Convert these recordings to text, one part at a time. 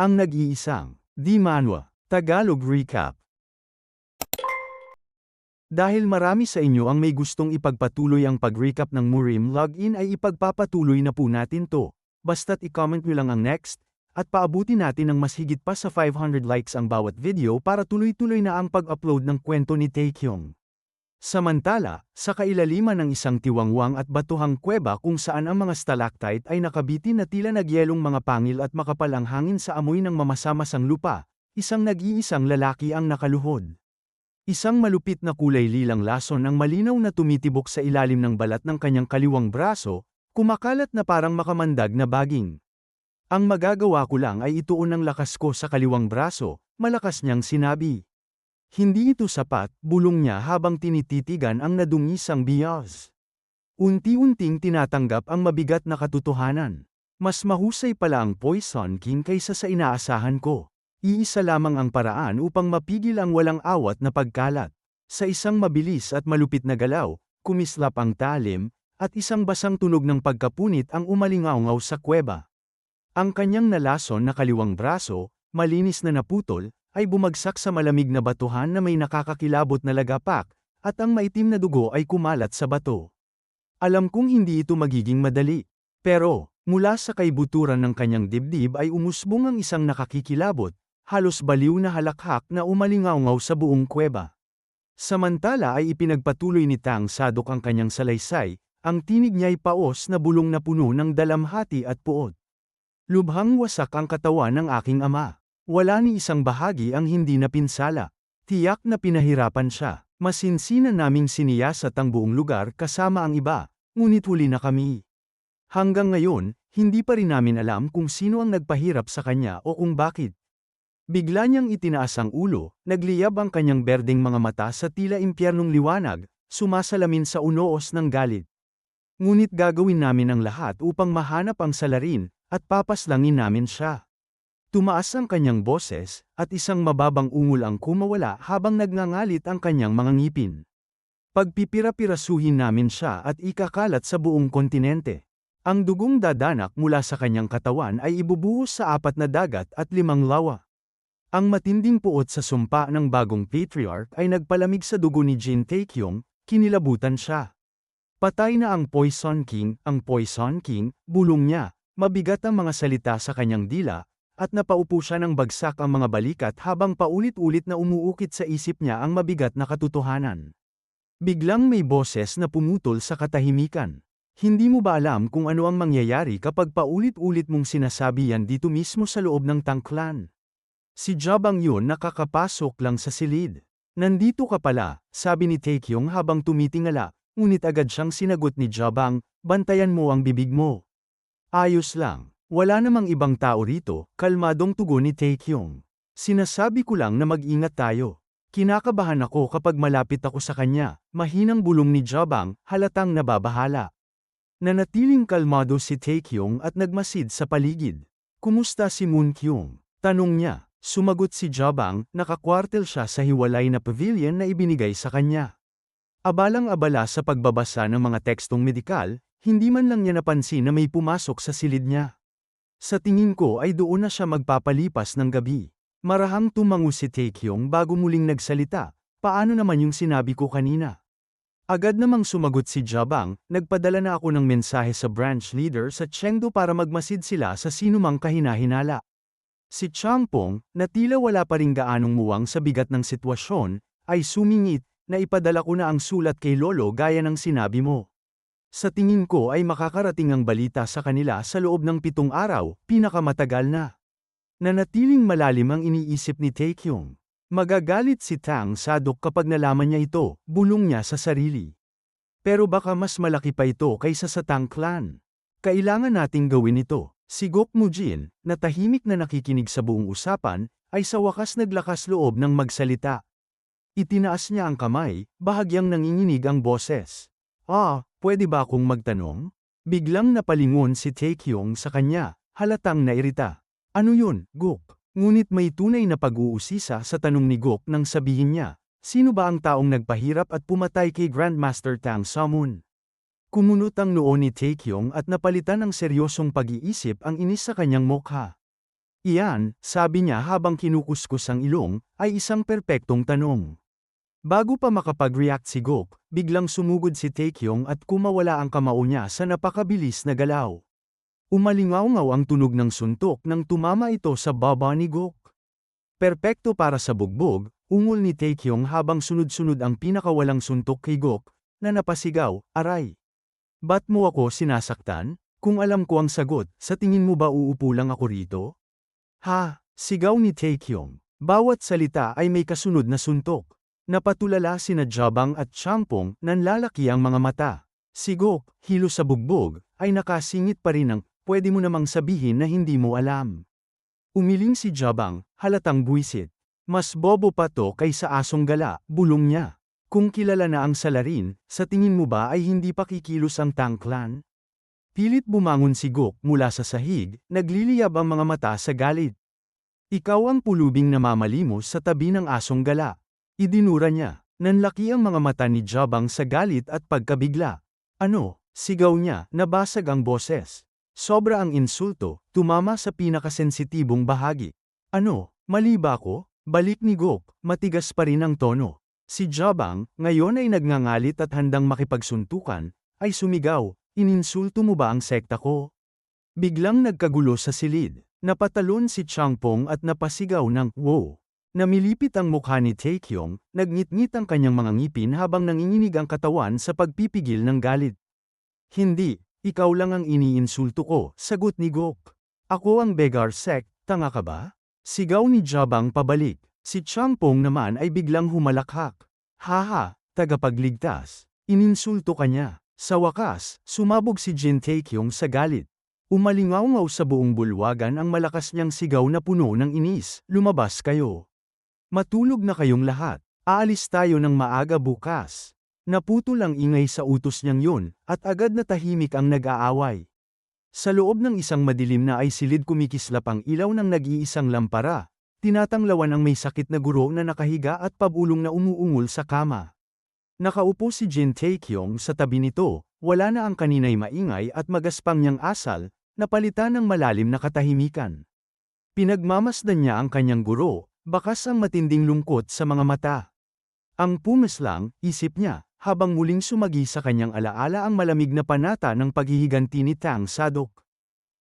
Ang nag-iisang, Di Manhwa, Tagalog Recap. Dahil marami sa inyo ang may gustong ipagpatuloy ang pag-recap ng Murim login ay ipagpapatuloy na po natin to. Basta't i-comment nyo lang ang next, at paabuti natin ng mas higit pa sa 500 likes ang bawat video para tuloy-tuloy na ang pag-upload ng kwento ni Taekyung. Samantala, sa kailaliman ng isang tiwangwang at batuhang kuweba kung saan ang mga stalactite ay nakabitin na tila nagyelong mga pangil at makapal ang hangin sa amoy ng mamasamasang lupa, isang nag-iisang lalaki ang nakaluhod. Isang malupit na kulay lilang lason ang malinaw na tumitibok sa ilalim ng balat ng kanyang kaliwang braso, kumakalat na parang makamandag na baging. Ang magagawa ko lang ay ituon ang lakas ko sa kaliwang braso, malakas niyang sinabi. Hindi ito sapat, bulong niya habang tinititigan ang nadungisang biyas. Unti-unting tinatanggap ang mabigat na katotohanan. Mas mahusay pala ang Poison King kaysa sa inaasahan ko. Iisa lamang ang paraan upang mapigil ang walang awat na pagkalat. Sa isang mabilis at malupit na galaw, kumislap ang talim, at isang basang tunog ng pagkapunit ang umalingaw sa kuweba. Ang kanyang nalason na kaliwang braso, malinis na naputol, ay bumagsak sa malamig na batuhan na may nakakakilabot na lagapak, at ang maitim na dugo ay kumalat sa bato. Alam kong hindi ito magiging madali. Pero, mula sa kaibuturan ng kanyang dibdib ay umusbong ang isang nakakikilabot, halos baliw na halakhak na umalingaw sa buong kuweba. Samantala ay ipinagpatuloy ni Tang Sadok ang kanyang salaysay, ang tinig niya'y paos na bulong na puno ng dalamhati at puot. Lubhang wasak ang katawan ng aking ama. Wala ni isang bahagi ang hindi napinsala. Tiyak na pinahirapan siya. Masinsinan naming siniyasat ang buong lugar kasama ang iba, ngunit huli na kami. Hanggang ngayon, hindi pa rin namin alam kung sino ang nagpahirap sa kanya o kung bakit. Bigla niyang itinaas ang ulo, nagliyab ang kanyang berdeng mga mata sa tila impyernong liwanag, sumasalamin sa unoos ng galit. Ngunit gagawin namin ang lahat upang mahanap ang salarin, at papaslangin namin siya. Tumaas ang kanyang boses, at isang mababang ungol ang kumawala habang nagngangalit ang kanyang mga ngipin. Pagpipira-pirasuhin namin siya at ikakalat sa buong kontinente. Ang dugong dadanak mula sa kanyang katawan ay ibubuhos sa 4 na dagat at 5 lawa. Ang matinding puot sa sumpa ng bagong patriarch ay nagpalamig sa dugo ni Jin Taekyung, kinilabutan siya. Patay na ang Poison King, bulong niya, mabigat ang mga salita sa kanyang dila, at napaupo siya ng bagsak ang mga balikat habang paulit-ulit na umuukit sa isip niya ang mabigat na katotohanan. Biglang may boses na pumutol sa katahimikan. Hindi mo ba alam kung ano ang mangyayari kapag paulit-ulit mong sinasabi yan dito mismo sa loob ng tangklan? Si Jabang yun nakakapasok lang sa silid. Nandito ka pala, sabi ni Taekyung habang tumitingala, ngunit agad siyang sinagot ni Jabang, bantayan mo ang bibig mo. Ayos lang. Wala namang ibang tao rito, kalmadong tugon ni Taekyung. Sinasabi ko lang na mag-ingat tayo. Kinakabahan ako kapag malapit ako sa kanya, mahinang bulong ni Jabang, halatang nababahala. Nanatiling kalmado si Taekyung at nagmasid sa paligid. Kumusta si Moonkyung? Tanong niya. Sumagot si Jabang, nakakwartel siya sa hiwalay na pavilion na ibinigay sa kanya. Abalang-abala sa pagbabasa ng mga tekstong medikal, hindi man lang niya napansin na may pumasok sa silid niya. Sa tingin ko ay doon na siya magpapalipas ng gabi. Marahang tumango si Taekyung bago muling nagsalita, paano naman yung sinabi ko kanina? Agad namang sumagot si Jabang, nagpadala na ako ng mensahe sa branch leader sa Chengdu para magmasid sila sa sinumang kahinahinala. Si Changpong, na tila wala pa ring gaanong muwang sa bigat ng sitwasyon, ay sumingit, na ipadala ko na ang sulat kay Lolo gaya ng sinabi mo. Sa tingin ko ay makakarating ang balita sa kanila sa loob ng 7 araw, pinakamatagal na. Nanatiling malalim ang iniisip ni Taekyung. Magagalit si Tang Sadok kapag nalaman niya ito, bulong niya sa sarili. Pero baka mas malaki pa ito kaysa sa Tang Clan. Kailangan nating gawin ito. Si Gok Mujin, na tahimik na nakikinig sa buong usapan, ay sa wakas naglakas loob ng magsalita. Itinaas niya ang kamay, bahagyang nanginginig ang boses. Pwede ba akong magtanong? Biglang napalingon si Taekyung sa kanya, halatang nairita. Ano yun, Gok? Ngunit may tunay na pag-uusisa sa tanong ni Gok nang sabihin niya, sino ba ang taong nagpahirap at pumatay kay Grandmaster Tang Samun? Kumunot ang noo ni Taekyung at napalitan ng seryosong pag-iisip ang inis sa kanyang mukha. Iyan, sabi niya habang kinukuskus ang ilong, ay isang perpektong tanong. Bago pa makapag-react si Gok, biglang sumugod si Taekyong at kumawala ang kamao niya sa napakabilis na galaw. Umalingaw-ngaw ang tunog ng suntok nang tumama ito sa baba ni Gok. Perpekto para sa bugbog, ungol ni Taekyong habang sunod-sunod ang pinakawalang suntok kay Gok, na napasigaw, "Aray! Ba't mo ako sinasaktan? Kung alam ko ang sagot, sa tingin mo ba uupo lang ako rito?" Ha! Sigaw ni Taekyong. Bawat salita ay may kasunod na suntok. Napatulala sina Jabang at Changpong, nanlalaki ang mga mata. Si Gok, hilo sa bugbog, ay nakasingit pa rin ng, "Pwede mo namang sabihin na hindi mo alam." Umiling si Jabang, halatang buwisit. "Mas bobo pa to kaysa asong gala," bulong niya. "Kung kilala na ang salarin, sa tingin mo ba ay hindi pa kikilos ang Tang Clan?" Pilit bumangon si Gok mula sa sahig, nagliliyab ang mga mata sa galit. "Ikaw ang pulubing namamalimos sa tabi ng asong gala." Idinura niya. Nanlaki ang mga mata ni Jabang sa galit at pagkabigla. "Ano?" Sigaw niya, nabasag ang boses. Sobra ang insulto, tumama sa pinakasensitibong bahagi. "Ano, mali ba ako?" Balik ni Gok, matigas pa rin ang tono. Si Jabang, ngayon ay nagngangalit at handang makipagsuntukan, ay sumigaw, "Ininsulto mo ba ang sekta ko?" Biglang nagkagulo sa silid. Napatalon si Changpong at napasigaw ng, "Wow!" Namilipit ang mukha ni Taekyong, nagngit-ngit ang kanyang mga ngipin habang nanginginig ang katawan sa pagpipigil ng galit. "Hindi, ikaw lang ang iniinsulto ko," sagot ni Gok. "Ako ang Beggar Sect, tanga ka ba?" Sigaw ni Jabang pabalik. Si Changpong naman ay biglang humalakhak. "Haha, tagapagligtas. Ininsulto ka niya." Sa wakas, sumabog si Jin Taekyong sa galit. Umalingaw-ngaw sa buong bulwagan ang malakas niyang sigaw na puno ng inis, "Lumabas kayo! Matulog na kayong lahat. Aalis tayo ng maaga bukas." Naputol ang ingay sa utos niyang yun, at agad na tahimik ang nag-aaway. Sa loob ng isang madilim na ay silid kumikislap ang ilaw ng nag-iisang lampara. Tinatanglawan ang may sakit na guro na nakahiga at pabulong na umuungol sa kama. Nakaupo si Jin Taekyong sa tabi nito, wala na ang kaninay maingay at magaspang niyang asal, napalitan ng malalim na katahimikan. Pinagmamasdan niya ang kanyang guro, bakas ang matinding lungkot sa mga mata. Ang pumislang, isip niya, habang muling sumagi sa kanyang alaala ang malamig na panata ng paghihiganti ni Tang Sadok.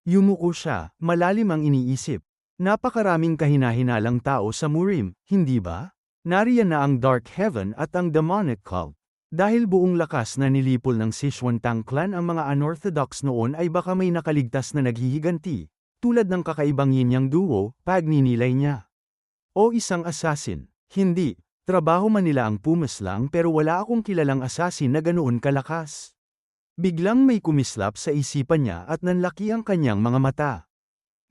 Yumuko siya, malalim ang iniisip. Napakaraming kahinahinalang tao sa Murim, hindi ba? Nariyan na ang Dark Heaven at ang Demonic Cult. Dahil buong lakas na nilipol ng Sichuan Tang Clan ang mga unorthodox noon ay baka may nakaligtas na naghihiganti, tulad ng kakaibang yin-yang duo, pagninilay niya. O isang assassin. Hindi, trabaho man nila ang pumaslang pero wala akong kilalang assassin na ganoon kalakas. Biglang may kumislap sa isipan niya at nanlaki ang kanyang mga mata.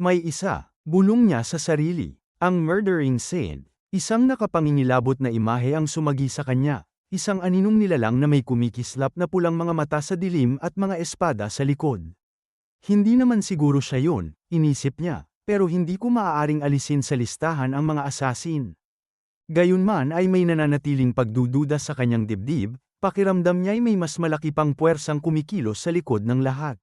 May isa, bulong niya sa sarili, ang Murdering Saint, isang nakapangingilabot na imahe ang sumagi sa kanya, isang aninong nilalang na may kumikislap na pulang mga mata sa dilim at mga espada sa likod. Hindi naman siguro siya yun, inisip niya. Pero hindi ko maaaring alisin sa listahan ang mga assassin. Gayunman ay may nananatiling pagdududa sa kanyang dibdib, pakiramdam niya'y may mas malaki pang puwersang kumikilos sa likod ng lahat.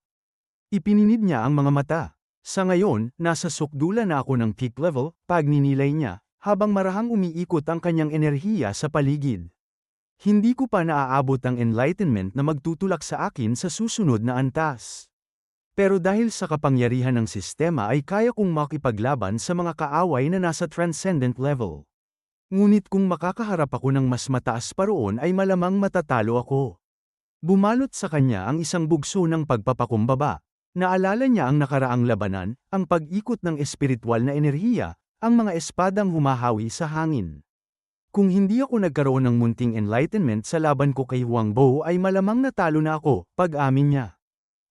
Ipininid niya ang mga mata. Sa ngayon, nasa sukdula na ako ng peak level, pagninilay niya, habang marahang umiikot ang kanyang enerhiya sa paligid. Hindi ko pa naaabot ang enlightenment na magtutulak sa akin sa susunod na antas. Pero dahil sa kapangyarihan ng sistema ay kaya kong makipaglaban sa mga kaaway na nasa transcendent level. Ngunit kung makakaharap ako ng mas mataas pa roon ay malamang matatalo ako. Bumalot sa kanya ang isang bugso ng pagpapakumbaba. Naalala niya ang nakaraang labanan, ang pag-ikot ng espiritual na enerhiya, ang mga espadang humahawi sa hangin. Kung hindi ako nagkaroon ng munting enlightenment sa laban ko kay Huang Bo ay malamang natalo na ako, pag-amin niya.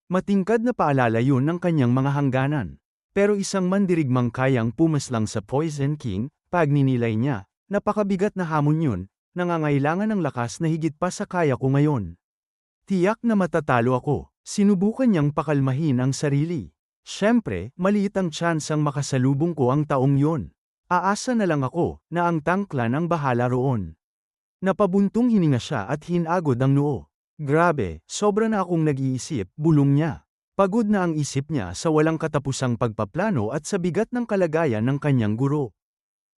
Matingkad na paalala yun ng kanyang mga hangganan. Pero isang mandirigmang kayang pumaslang sa Poison King, pagninilay niya, napakabigat na hamon yun, nangangailangan ng lakas na higit pa sa kaya ko ngayon. Tiyak na matatalo ako, sinubukan niyang pakalmahin ang sarili. Siyempre, maliit ang tsansang makasalubong ko ang taong yon. Aasa na lang ako, na ang Tang Clan ang bahala roon. Napabuntong hininga siya at hinagod ang noo. Grabe, sobra na akong nag-iisip, bulong niya. Pagod na ang isip niya sa walang katapusang pagpaplano at sa bigat ng kalagayan ng kanyang guro.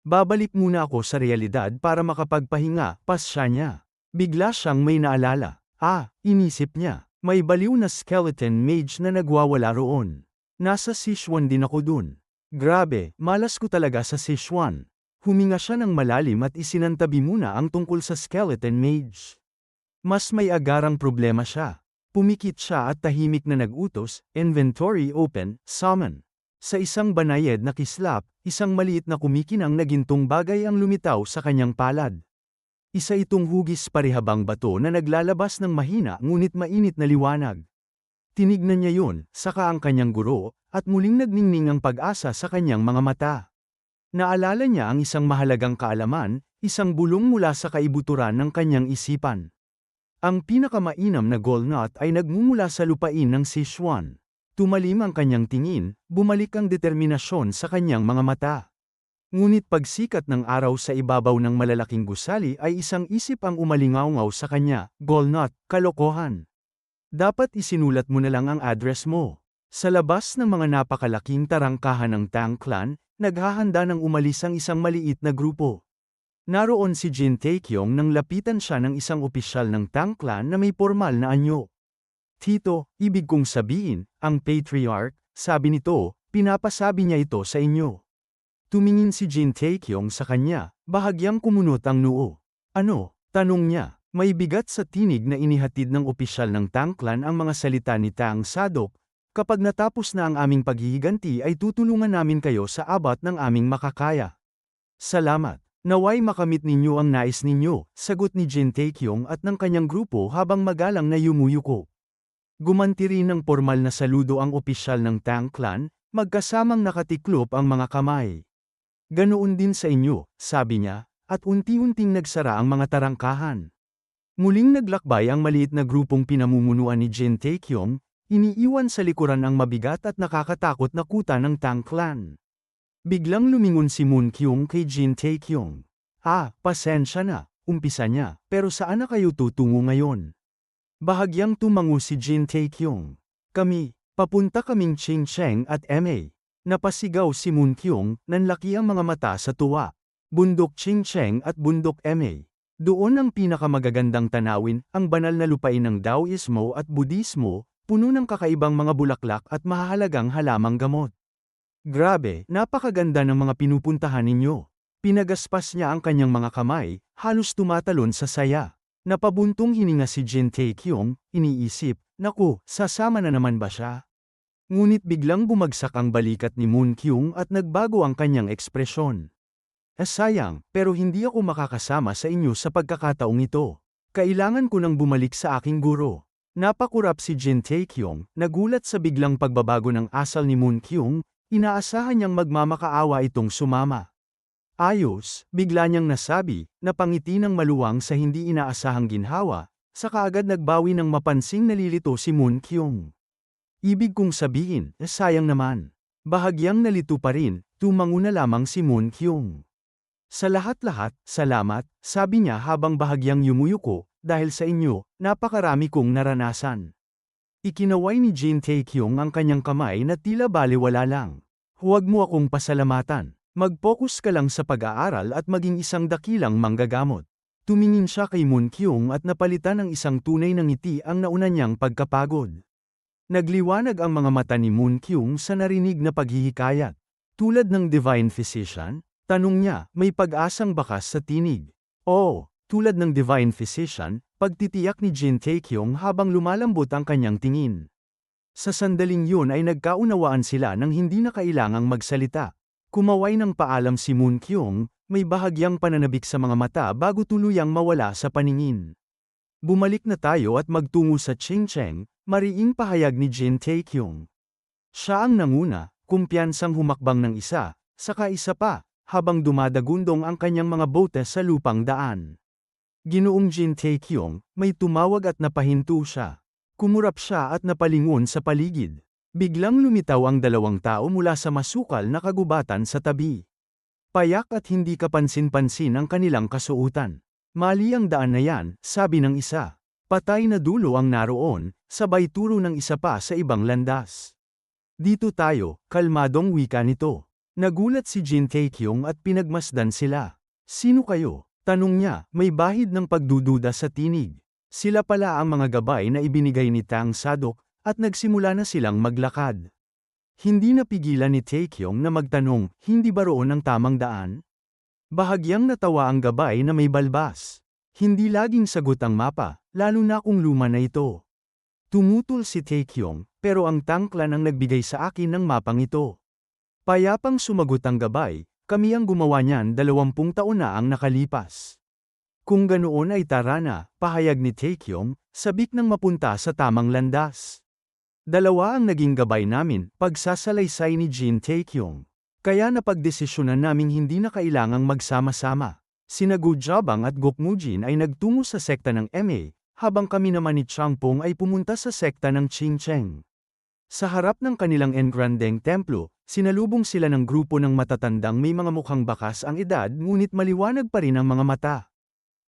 Babalik muna ako sa realidad para makapagpahinga, pasya niya. Bigla siyang may naalala. Inisip niya. May baliw na skeleton mage na nagwawala roon. Nasa Sichuan din ako dun. Grabe, malas ko talaga sa Sichuan. Huminga siya ng malalim at isinantabi muna ang tungkol sa skeleton mage. Mas may agarang problema siya. Pumikit siya at tahimik na nag-utos, inventory open, summon. Sa isang banayad na kislap, isang maliit na kumikinang na gintong bagay ang lumitaw sa kanyang palad. Isa itong hugis parihabang bato na naglalabas ng mahina ngunit mainit na liwanag. Tinignan niya yun, saka ang kanyang guro, at muling nagningning ang pag-asa sa kanyang mga mata. Naalala niya ang isang mahalagang kaalaman, isang bulong mula sa kaibuturan ng kanyang isipan. Ang pinakamainam na gallnut ay nagmumula sa lupain ng Sichuan. Tumalim ang kanyang tingin, bumalik ang determinasyon sa kanyang mga mata. Ngunit pagsikat ng araw sa ibabaw ng malalaking gusali ay isang isip ang umalingaw-ngaw sa kanya, gallnut, kalokohan. Dapat isinulat mo na lang ang address mo. Sa labas ng mga napakalaking tarangkahan ng Tang Clan, naghahanda ng umalis ang isang maliit na grupo. Naroon si Jin Taekyong nang lapitan siya ng isang opisyal ng Tang Clan na may pormal na anyo. Tito, ibig kong sabihin, ang patriarch, sabi nito, pinapasabi niya ito sa inyo. Tumingin si Jin Taekyong sa kanya, bahagyang kumunot ang noo. Ano? Tanong niya. May bigat sa tinig na inihatid ng opisyal ng Tang Clan ang mga salita ni Tang Sadok. Kapag natapos na ang aming paghihiganti ay tutulungan namin kayo sa abot ng aming makakaya. Salamat. Naway makamit ninyo ang nais ninyo, sagot ni Jin Taekyong at ng kanyang grupo habang magalang na yumuyuko. Gumanti rin ng pormal na saludo ang opisyal ng Tang Clan, magkasamang nakatiklop ang mga kamay. Ganoon din sa inyo, sabi niya, at unti-unting nagsara ang mga tarangkahan. Muling naglakbay ang maliit na grupong pinamumunuan ni Jin Taekyong, iniiwan sa likuran ang mabigat at nakakatakot na kuta ng Tang Clan. Biglang lumingon si Moon Kyung kay Jin Taekyong. Pasensya na, umpisa niya, pero saan na kayo tutungo ngayon? Bahagyang tumango si Jin Taekyong. Papunta kaming Chingcheng at MA. Napasigaw si Moon Kyung, nanlaki ang mga mata sa tuwa. Bundok Chingcheng at Bundok MA. Doon ang pinakamagagandang tanawin, ang banal na lupain ng Taoismo at Budismo, puno ng kakaibang mga bulaklak at mahahalagang halamang gamot. Grabe, napakaganda ng mga pinupuntahan ninyo. Pinagaspas niya ang kanyang mga kamay, halos tumatalon sa saya. Napabuntong hininga si Jin Taekyong, iniisip, naku, sasama na naman ba siya? Ngunit biglang bumagsak ang balikat ni Moon Kyung at nagbago ang kanyang ekspresyon. Sayang, pero hindi ako makakasama sa inyo sa pagkakataong ito. Kailangan ko nang bumalik sa aking guro. Napakurap si Jin Taekyong, nagulat sa biglang pagbabago ng asal ni Moon Kyung, inaasahan niyang magmamakaawa itong sumama. Ayos, bigla niyang nasabi, napangiti ng maluwang sa hindi inaasahang ginhawa, saka agad nagbawi ng mapansing nalilito si Moon Kyung. Ibig kong sabihin, sayang naman. Bahagyang nalito pa rin, tumango na lamang si Moon Kyung. Sa lahat-lahat, salamat, sabi niya habang bahagyang yumuyuko, dahil sa inyo, napakarami kong naranasan. Ikinaway ni Jin Taekyong ang kanyang kamay na tila balewala lang. Huwag mo akong pasalamatan. Mag-focus ka lang sa pag-aaral at maging isang dakilang manggagamot. Tumingin siya kay Moon Kyung at napalitan ng isang tunay na ngiti ang nauna niyang pagkapagod. Nagliwanag ang mga mata ni Moon Kyung sa narinig na paghihikayat. Tulad ng Divine Physician, tanong niya, may pag-asang bakas sa tinig. Oo, tulad ng Divine Physician, pagtitiyak ni Jin Taekyong habang lumalambot ang kanyang tingin. Sa sandaling yun ay nagkaunawaan sila nang hindi na kailangang magsalita. Kumaway ng paalam si Moon Kyung, may bahagyang pananabik sa mga mata bago tuluyang mawala sa paningin. Bumalik na tayo at magtungo sa Chingcheng, mariing pahayag ni Jin Taekyong. Siya ang nanguna, kumpiyansang humakbang ng isa, saka isa pa, habang dumadagundong ang kanyang mga bote sa lupang daan. Ginoong Jin Taekyong, may tumawag at napahinto siya. Kumurap siya at napalingon sa paligid. Biglang lumitaw ang dalawang tao mula sa masukal na kagubatan sa tabi. Payak at hindi kapansin-pansin ang kanilang kasuotan. Mali ang daan na yan, sabi ng isa. Patay na dulo ang naroon, sabay turo ng isa pa sa ibang landas. Dito tayo, kalmadong wika nito. Nagulat si Jin Taekyong at pinagmasdan sila. Sino kayo? Tanong niya, may bahid ng pagdududa sa tinig. Sila pala ang mga gabay na ibinigay ni Tang Sadok, at nagsimula na silang maglakad. Hindi napigilan ni Taekyong na magtanong, hindi ba roon ang tamang daan? Bahagyang natawa ang gabay na may balbas. Hindi laging sagot ang mapa, lalo na kung luma na ito. Tumutol si Taekyong, pero ang tangklan ang nagbigay sa akin ng mapang ito. Payapang sumagot ang gabay, kami ang gumawa niyan 20 taon na ang nakalipas. Kung ganoon ay tara na, pahayag ni Taekyong, sabik nang mapunta sa tamang landas. Dalawa ang naging gabay namin, pagsasalaysay ni Jin Taekyong. Kaya napagdesisyonan naming hindi na kailangang magsama-sama. Sina Gu Jabang at Gokmujin ay nagtungo sa sekta ng MA, habang kami naman ni Changpong ay pumunta sa sekta ng Qingcheng. Sa harap ng kanilang engrandeng templo, sinalubong sila ng grupo ng matatandang may mga mukhang bakas ang edad ngunit maliwanag pa rin ang mga mata.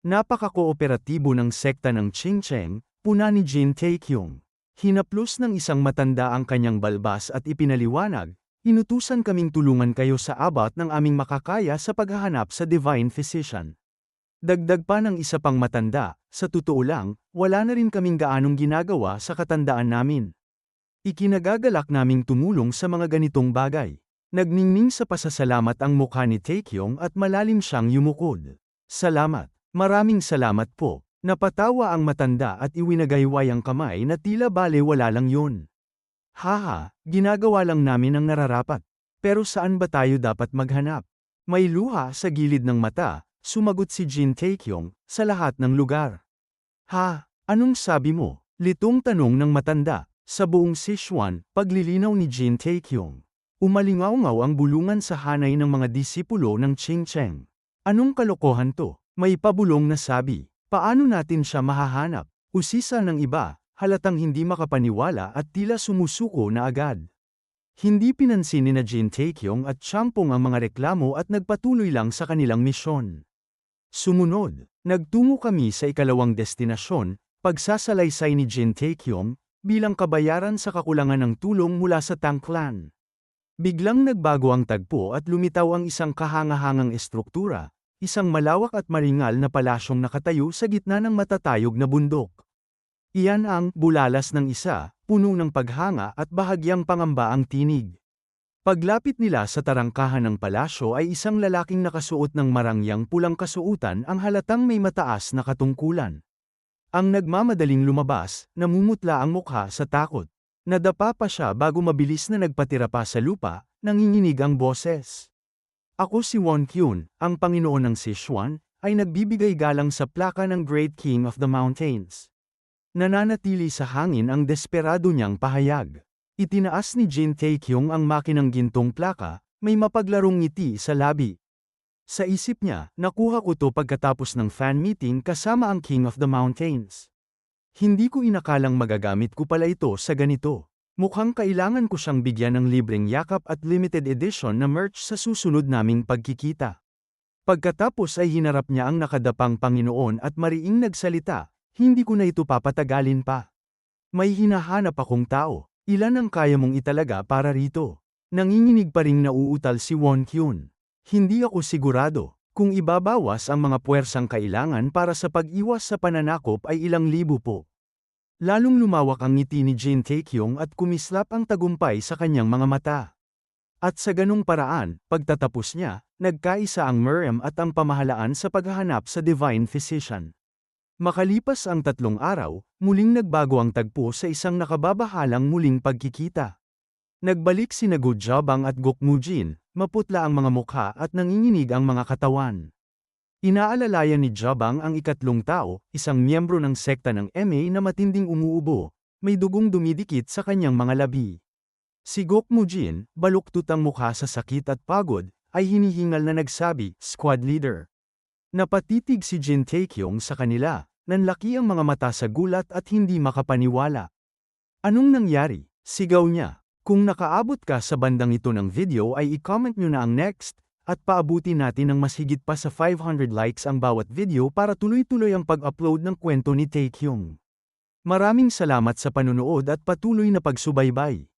Napaka-kooperatibo ng sekta ng Qingcheng, puna ni Jin Taekyong. Hinaplos ng isang matanda ang kanyang balbas at ipinaliwanag, inutusan kaming tulungan kayo sa abot ng aming makakaya sa paghahanap sa Divine Physician. Dagdag pa ng isa pang matanda, sa totoo lang, wala na rin kaming gaanong ginagawa sa katandaan namin. Ikinagagalak naming tumulong sa mga ganitong bagay. Nagningning sa pasasalamat ang mukha ni Taekyong at malalim siyang yumukod. Salamat. Maraming salamat po. Napatawa ang matanda at iwinagayway ang kamay na tila balewala lang yun. Haha, ginagawa lang namin ang nararapat. Pero saan ba tayo dapat maghanap? May luha sa gilid ng mata, sumagot si Jin Taekyong, sa lahat ng lugar. Ha, anong sabi mo? Litong tanong ng matanda. Sa buong Sichuan, paglilinaw ni Jin Taekyong. Umalingaw-ngaw ang bulungan sa hanay ng mga disipulo ng Qingcheng. Anong kalokohan to? May pabulong na sabi. Paano natin siya mahahanap? Usisa ng iba. Halatang hindi makapaniwala at tila sumusuko na agad. Hindi pinansin ni Jin Taekyong at Changpong ang mga reklamo at nagpatuloy lang sa kanilang misyon. Sumunod, nagtungo kami sa ikalawang destinasyon, pagsasalaysay ni Jin Taekyong, bilang kabayaran sa kakulangan ng tulong mula sa Tang Clan. Biglang nagbago ang tagpo at lumitaw ang isang kahangahangang estruktura, isang malawak at maringal na palasyong nakatayo sa gitna ng matatayog na bundok. Iyan ang bulalas ng isa, puno ng paghanga at bahagyang pangamba ang tinig. Paglapit nila sa tarangkahan ng palasyo ay isang lalaking nakasuot ng marangyang pulang kasuotan ang halatang may mataas na katungkulan. Ang nagmamadaling lumabas, namumutla ang mukha sa takot. Nadapa pa siya bago mabilis na nagpatira pa sa lupa, nanginginig ang boses. Ako si Won Kyun, ang Panginoon ng Sichuan, ay nagbibigay galang sa plaka ng Great King of the Mountains. Nananatili sa hangin ang desperado niyang pahayag. Itinaas ni Jin Taekyong ang makinang gintong plaka, may mapaglarong ngiti sa labi. Sa isip niya, nakuha ko to pagkatapos ng fan meeting kasama ang King of the Mountains. Hindi ko inakalang magagamit ko pala ito sa ganito. Mukhang kailangan ko siyang bigyan ng libreng yakap at limited edition na merch sa susunod naming pagkikita. Pagkatapos ay hinarap niya ang nakadapang Panginoon at mariing nagsalita. Hindi ko na ito papatagalin pa. May hinahanap akong tao. Ilan ang kaya mong italaga para rito? Nanginginig pa ring nauutal si Won Kyun. Hindi ako sigurado. Kung ibabawas ang mga puwersang kailangan para sa pag-iwas sa pananakop ay ilang libo po. Lalong lumawak ang ngiti ni Jin Taekyong at kumislap ang tagumpay sa kanyang mga mata. At sa ganung paraan, pagtatapos niya, nagkaisa ang Miriam at ang pamahalaan sa paghahanap sa Divine Physician. Makalipas ang 3 araw, muling nagbago ang tagpo sa isang nakababahalang muling pagkikita. Nagbalik sina Gu Jabang at Gokmujin, maputla ang mga mukha at nanginginig ang mga katawan. Inaalalayan ni Jabang ang ikatlong tao, isang miyembro ng sekta ng MA na matinding umuubo, may dugong dumidikit sa kanyang mga labi. Si Gokmujin, baluktot ang mukha sa sakit at pagod, ay hinihingal na nagsabi, "Squad leader." Napatitig si Jin Taekyong sa kanila, nanlaki ang mga mata sa gulat at hindi makapaniwala. Anong nangyari? Sigaw niya. Kung nakaabot ka sa bandang ito ng video ay i-comment nyo na ang next, at paabuti natin ng mas higit pa sa 500 likes ang bawat video para tuloy-tuloy ang pag-upload ng kwento ni Taekyong. Maraming salamat sa panunood at patuloy na pagsubaybay.